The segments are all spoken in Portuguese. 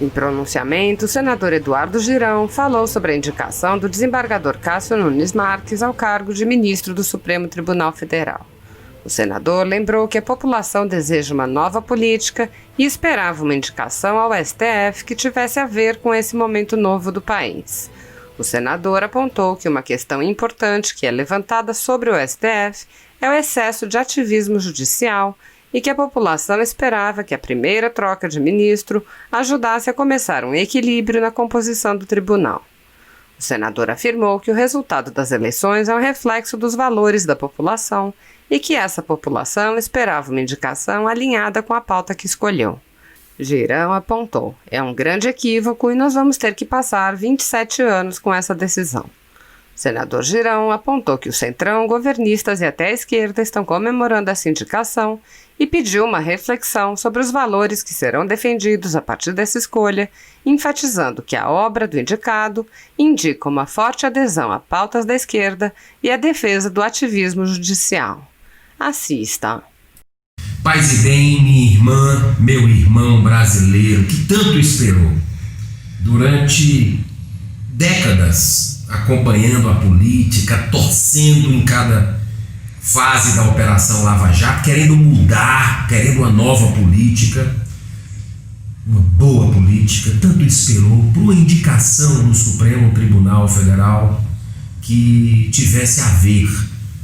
Em pronunciamento, o senador Eduardo Girão falou sobre a indicação do desembargador Cássio Nunes Marques ao cargo de ministro do Supremo Tribunal Federal. O senador lembrou que a população deseja uma nova política e esperava uma indicação ao STF que tivesse a ver com esse momento novo do país. O senador apontou que uma questão importante que é levantada sobre o STF é o excesso de ativismo judicial e que a população esperava que a primeira troca de ministro ajudasse a começar um equilíbrio na composição do tribunal. O senador afirmou que o resultado das eleições é um reflexo dos valores da população e que essa população esperava uma indicação alinhada com a pauta que escolheu. Girão apontou: é um grande equívoco e nós vamos ter que passar 27 anos com essa decisão. O senador Girão apontou que o centrão, governistas e até a esquerda estão comemorando essa indicação e pediu uma reflexão sobre os valores que serão defendidos a partir dessa escolha, enfatizando que a obra do indicado indica uma forte adesão a pautas da esquerda e a defesa do ativismo judicial. Assista. Paz e bem, minha irmã, meu irmão brasileiro que tanto esperou durante décadas acompanhando a política, torcendo em cada fase da Operação Lava Jato, querendo mudar, querendo uma nova política, uma boa política, tanto esperou por uma indicação no Supremo Tribunal Federal que tivesse a ver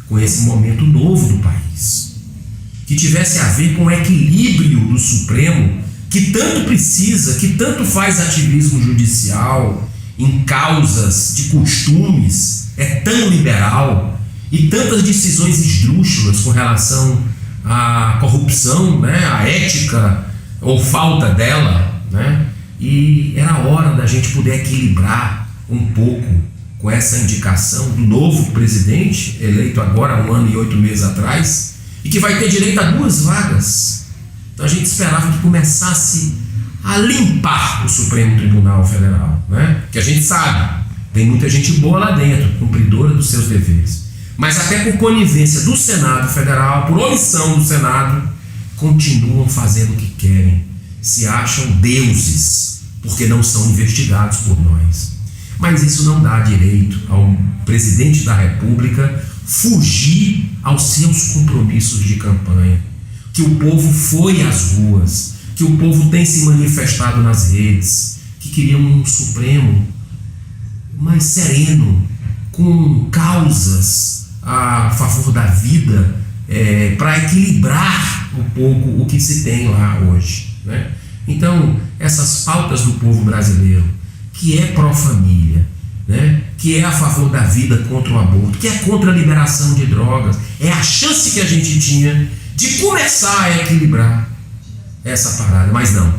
com esse momento novo do país, que tivesse a ver com o equilíbrio do Supremo, que tanto precisa, que tanto faz ativismo judicial em causas de costumes, é tão liberal, e tantas decisões esdrúxulas com relação à corrupção, né, à ética ou falta dela, né, e era hora da gente poder equilibrar um pouco com essa indicação do novo presidente, eleito agora há 1 ano e 8 meses atrás, e que vai ter direito a 2 vagas. Então a gente esperava que começasse a limpar o Supremo Tribunal Federal, né? Que a gente sabe, tem muita gente boa lá dentro, cumpridora dos seus deveres, mas até por conivência do Senado Federal, por omissão do Senado, continuam fazendo o que querem, se acham deuses, porque não são investigados por nós. Mas isso não dá direito ao presidente da República fugir aos seus compromissos de campanha, que o povo foi às ruas, que o povo tem se manifestado nas redes, que queriam um Supremo mais sereno, com causas a favor da vida, para equilibrar um pouco o que se tem lá hoje, né? Então, essas pautas do povo brasileiro, que é pró-família, né, que é a favor da vida contra o aborto, que é contra a liberação de drogas, é a chance que a gente tinha de começar a equilibrar essa parada, mas não,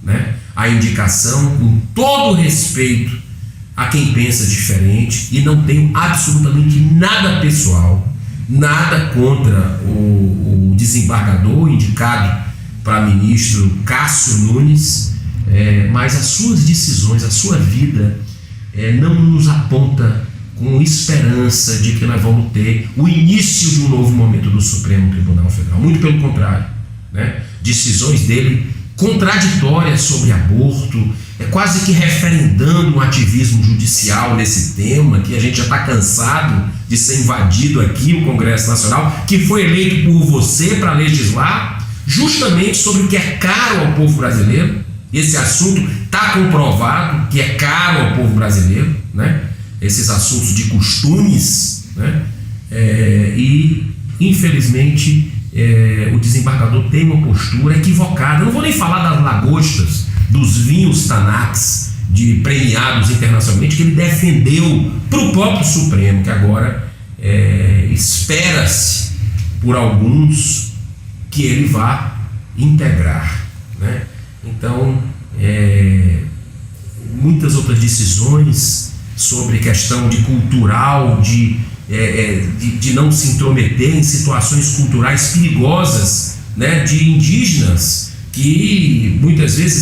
né? A indicação, com todo respeito a quem pensa diferente, e não tenho absolutamente nada pessoal, nada contra o desembargador indicado para ministro Cássio Nunes, mas as suas decisões, a sua vida não nos aponta com esperança de que nós vamos ter o início de um novo momento do Supremo Tribunal Federal. Muito pelo contrário, né? Decisões dele contraditórias sobre aborto, quase que referendando um ativismo judicial nesse tema, que a gente já está cansado de ser invadido aqui, o Congresso Nacional, que foi eleito por você para legislar justamente sobre o que é caro ao povo brasileiro. Esse assunto está comprovado que é caro ao povo brasileiro, né? Esses assuntos de costumes, né? E infelizmente o desembargador tem uma postura equivocada. Eu não vou nem falar das lagostas, dos vinhos Tanax de premiados internacionalmente que ele defendeu para o próprio Supremo, que agora espera-se por alguns que ele vá integrar, né? Então, muitas outras decisões sobre questão de cultural, de não se intrometer em situações culturais perigosas, né, de indígenas que muitas vezes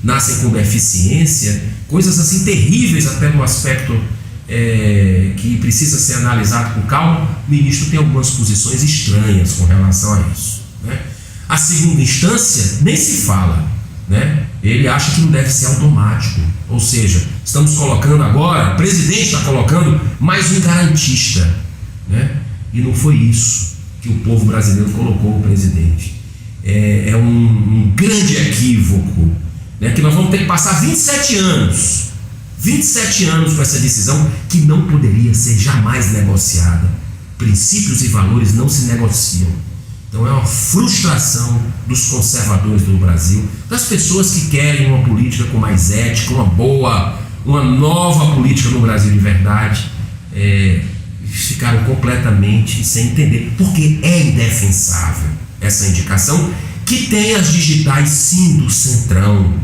nascem com deficiência, coisas assim terríveis até no aspecto que precisa ser analisado com calma. O ministro tem algumas posições estranhas com relação a isso, né? A segunda instância nem se fala, né? Ele acha que não deve ser automático. Ou seja, estamos colocando agora, o presidente está colocando mais um garantista, né? E não foi isso que o povo brasileiro colocou o presidente. É um grande equívoco, né? Que nós vamos ter que passar 27 anos com essa decisão que não poderia ser jamais negociada. Princípios e valores não se negociam. Então é uma frustração dos conservadores do Brasil, das pessoas que querem uma política com mais ética, uma nova política no Brasil de verdade. Ficaram completamente sem entender, porque é indefensável essa indicação, que tem as digitais sim do centrão,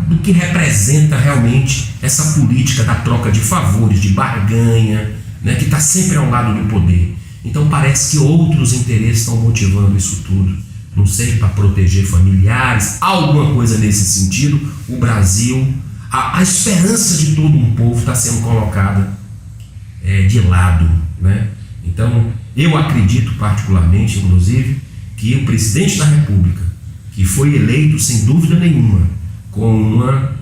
do que representa realmente essa política da troca de favores, de barganha, né, que está sempre ao lado do poder. Então parece que outros interesses estão motivando isso tudo. Não sei, para proteger familiares, alguma coisa nesse sentido. O Brasil, a esperança de todo um povo está sendo colocada de lado, né? Então eu acredito particularmente, inclusive, que o presidente da República, que foi eleito sem dúvida nenhuma, com uma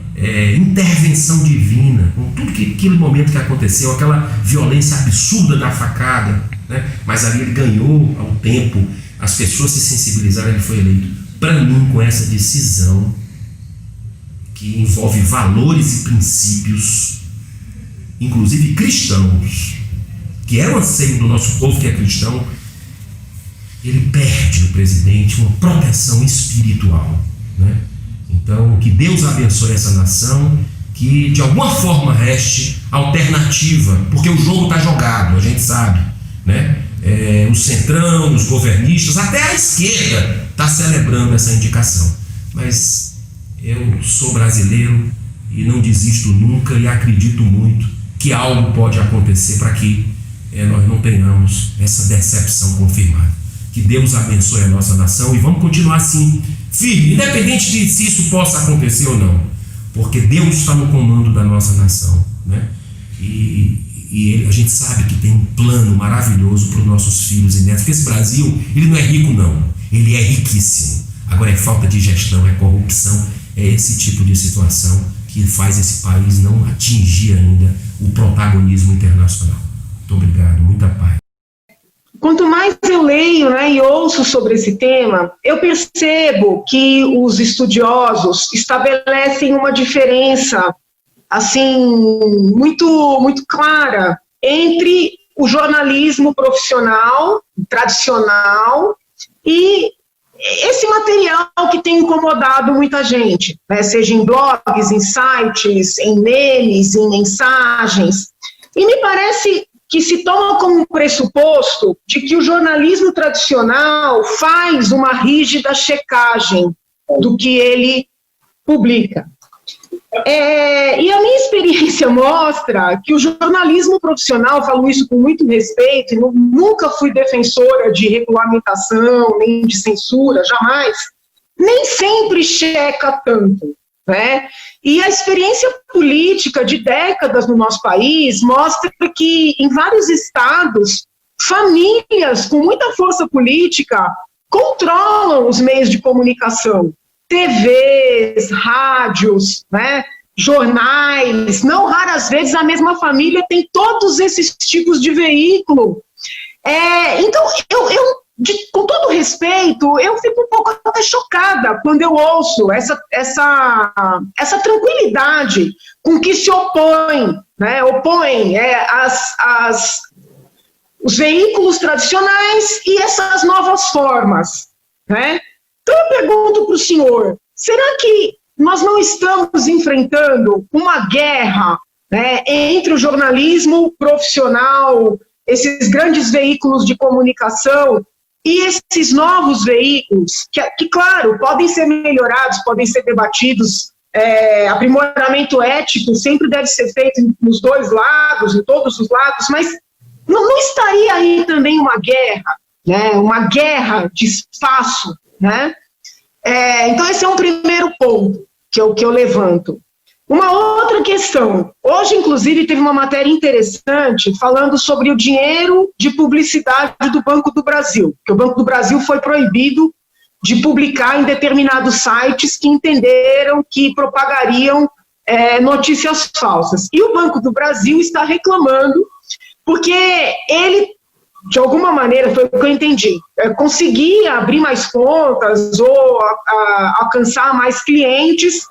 intervenção divina, com tudo aquele momento que aconteceu, aquela violência absurda da facada, né? Mas ali ele ganhou ao tempo, as pessoas se sensibilizaram, ele foi eleito. Para mim, com essa decisão que envolve valores e princípios, inclusive cristãos, que é o anseio do nosso povo que é cristão, ele perde o presidente uma proteção espiritual, né? Então, que Deus abençoe essa nação, que de alguma forma reste alternativa, porque o jogo está jogado, a gente sabe, né? O centrão, os governistas, até a esquerda está celebrando essa indicação. Mas eu sou brasileiro e não desisto nunca e acredito muito que algo pode acontecer para que nós não tenhamos essa decepção confirmada. Que Deus abençoe a nossa nação e vamos continuar assim, firme, independente de se isso possa acontecer ou não, porque Deus está no comando da nossa nação, né? E a gente sabe que tem um plano maravilhoso para os nossos filhos e netos, porque esse Brasil, ele não é rico não, ele é riquíssimo. Agora é falta de gestão, é corrupção, é esse tipo de situação que faz esse país não atingir ainda o protagonismo internacional. Muito obrigado, muita paz. Quanto mais eu leio, né, e ouço sobre esse tema, eu percebo que os estudiosos estabelecem uma diferença assim muito, muito clara entre o jornalismo profissional, tradicional, e esse material que tem incomodado muita gente, né, seja em blogs, em sites, em memes, em mensagens. E me parece que se toma como pressuposto de que o jornalismo tradicional faz uma rígida checagem do que ele publica. E a minha experiência mostra que o jornalismo profissional, falo isso com muito respeito, nunca fui defensora de regulamentação, nem de censura, jamais, nem sempre checa tanto, né? E a experiência política de décadas no nosso país mostra que, em vários estados, famílias com muita força política controlam os meios de comunicação, TVs, rádios, né, jornais. Não raras vezes a mesma família tem todos esses tipos de veículo. Então, com todo respeito, eu fico um pouco até chocada quando eu ouço essa tranquilidade com que se opõem os veículos tradicionais e essas novas formas, né? Então eu pergunto para o senhor, será que nós não estamos enfrentando uma guerra, né, entre o jornalismo profissional, esses grandes veículos de comunicação, e esses novos veículos, que, claro, podem ser melhorados, podem ser debatidos, aprimoramento ético sempre deve ser feito nos dois lados, em todos os lados, mas não estaria aí também uma guerra, né, uma guerra de espaço, né? Então esse é um primeiro ponto que eu levanto. Uma outra questão, hoje inclusive teve uma matéria interessante falando sobre o dinheiro de publicidade do Banco do Brasil, que o Banco do Brasil foi proibido de publicar em determinados sites que entenderam que propagariam notícias falsas. E o Banco do Brasil está reclamando porque ele, de alguma maneira, foi o que eu entendi, conseguia abrir mais contas ou alcançar mais clientes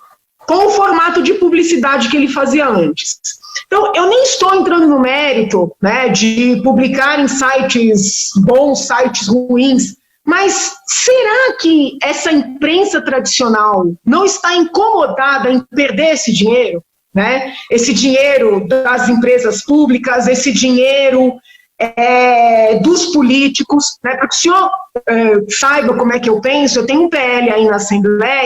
com o formato de publicidade que ele fazia antes. Então, eu nem estou entrando no mérito, né, de publicar em sites bons, sites ruins, mas será que essa imprensa tradicional não está incomodada em perder esse dinheiro? Né? Esse dinheiro das empresas públicas, esse dinheiro dos políticos, né? Porque o senhor saiba como é que eu penso, eu tenho um PL aí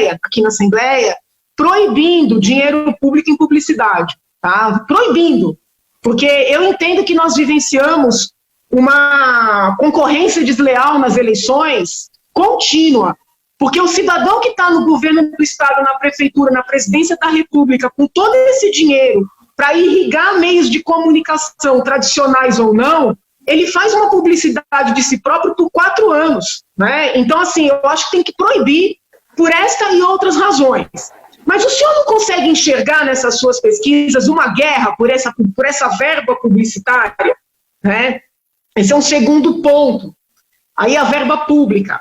aqui na Assembleia, proibindo dinheiro público em publicidade, tá? Proibindo, porque eu entendo que nós vivenciamos uma concorrência desleal nas eleições contínua, porque o cidadão que está no governo do Estado, na prefeitura, na presidência da República, com todo esse dinheiro para irrigar meios de comunicação, tradicionais ou não, ele faz uma publicidade de si próprio por 4 anos. Né? Então, assim, eu acho que tem que proibir por esta e outras razões. Mas o senhor não consegue enxergar nessas suas pesquisas uma guerra por essa verba publicitária? Né? Esse é um segundo ponto. Aí a verba pública.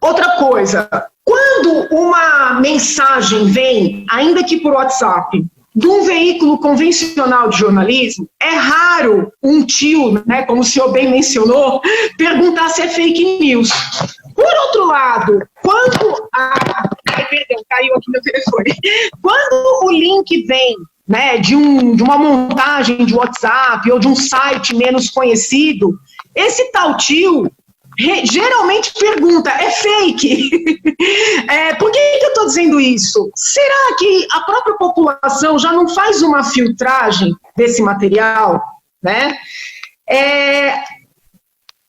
Outra coisa, quando uma mensagem vem, ainda que por WhatsApp, de um veículo convencional de jornalismo, é raro um tio, né, como o senhor bem mencionou, perguntar se é fake news. Por outro lado, quando caiu aqui meu telefone. Quando o link vem, né, de uma montagem de WhatsApp ou de um site menos conhecido, esse tal tio geralmente pergunta, é fake? Por que eu estou dizendo isso? Será que a própria população já não faz uma filtragem desse material? Né?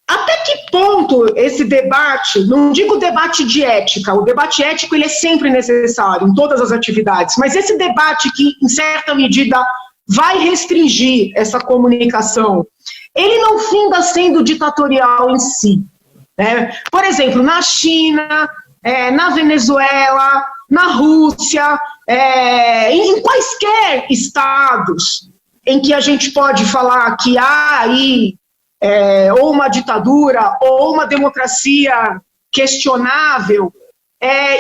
Até que ponto esse debate, não digo debate de ética, o debate ético ele é sempre necessário em todas as atividades, mas esse debate que, em certa medida, vai restringir essa comunicação, ele não finda sendo ditatorial em si. Né? Por exemplo, na China, na Venezuela, na Rússia, em quaisquer estados em que a gente pode falar que há aí ou uma ditadura ou uma democracia questionável,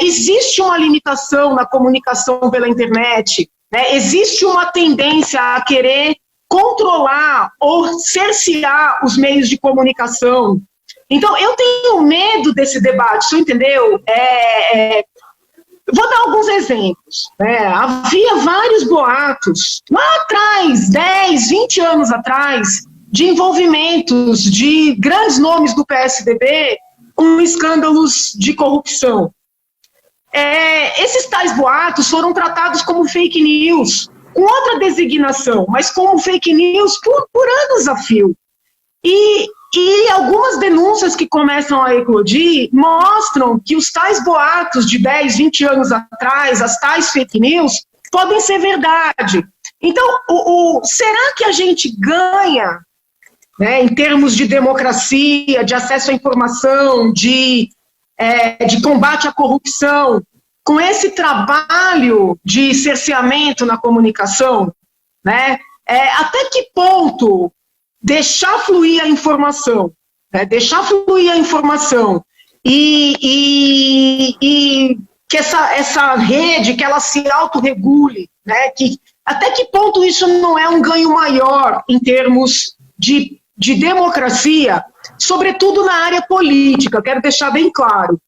existe uma limitação na comunicação pela internet, né? Existe uma tendência a querer controlar ou cercear os meios de comunicação. Então, eu tenho medo desse debate, você entendeu? Vou dar alguns exemplos. Né? Havia vários boatos, lá atrás, 10, 20 anos atrás, de envolvimentos de grandes nomes do PSDB com escândalos de corrupção. Esses tais boatos foram tratados como fake news, com outra designação, mas como fake news por anos a fio. E algumas denúncias que começam a eclodir mostram que os tais boatos de 10, 20 anos atrás, as tais fake news, podem ser verdade. Então, será que a gente ganha, né, em termos de democracia, de acesso à informação, de combate à corrupção, com esse trabalho de cerceamento na comunicação? Né? Até que ponto deixar fluir a informação, né? Deixar fluir a informação e que essa rede, que ela se autorregule, né? Até que ponto isso não é um ganho maior em termos de democracia, sobretudo na área política, quero deixar bem claro.